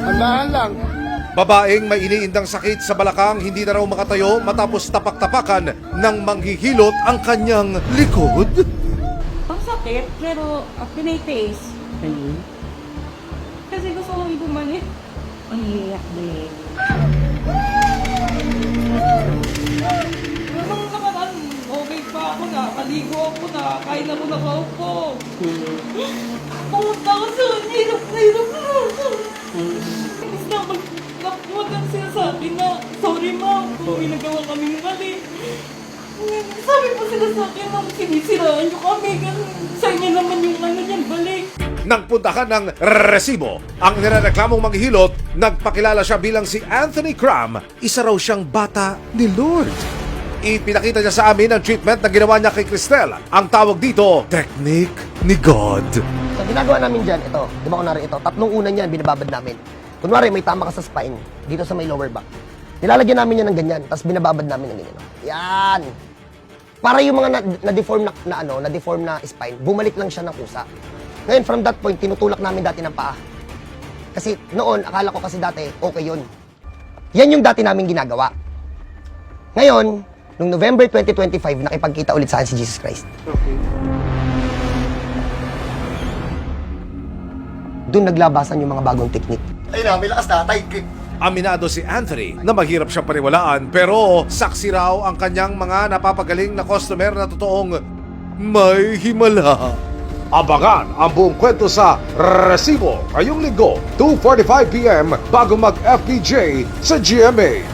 Andahan lang. Babaeng may iniindang sakit sa balakang hindi na raw makatayo matapos tapak-tapakan ng manghihilot ang kanyang likod. Ang sakit, pero pinay-taste. Kasi gusto kong ibumalik. Ang iyak din. Nung nakaraan, okay pa ako na. Kaligo ako na. Kain ako nakaupo. Pumunta ako sa hirap na hirap na ako. Tapos na magkapunan siya sa akin na, sorry ma'am, kung may nagawa kaming mali. Sabi po sila sa akin, ma'am, sinisiraan niyo kami. Sa inyo naman yung ano niyan, balik. Nang puntahan ng resibo, ang nirereklamong manghihilot, nagpakilala siya bilang si Anthony Cram, isa raw siyang bata ni Lord. Ipinakita niya sa amin ang treatment na ginawa niya kay Cristel. Ang tawag dito, Technique ni God. So ginagawa namin dyan, ito, di ba kunwari ito, tatlong una niyan, binababad namin. Kunwari may tama ka sa spine, dito sa may lower back. Nilalagyan namin yan ng ganyan, tapos binababad namin ng ganyan. Yan! Para yung mga na-deform na-deform na spine, bumalik lang siya ng kusa. Ngayon, from that point, tinutulak namin dati ng paa. Kasi noon, akala ko kasi dati, okay yun. Yan yung dati namin ginagawa. Ngayon, noong November 2025, nakipagkita ulit sa akin si Jesus Christ. Doon naglabasan yung mga bagong teknik. Ayun na, may lakas na. Tight grip. Aminado si Anthony na mahirap siyang paniwalaan pero saksi raw ang kanyang mga napapagaling na customer na totoong may himala. Abangan ang buong kwento sa Resibo ngayong linggo, 2:45 PM bago mag-FPJ sa GMA.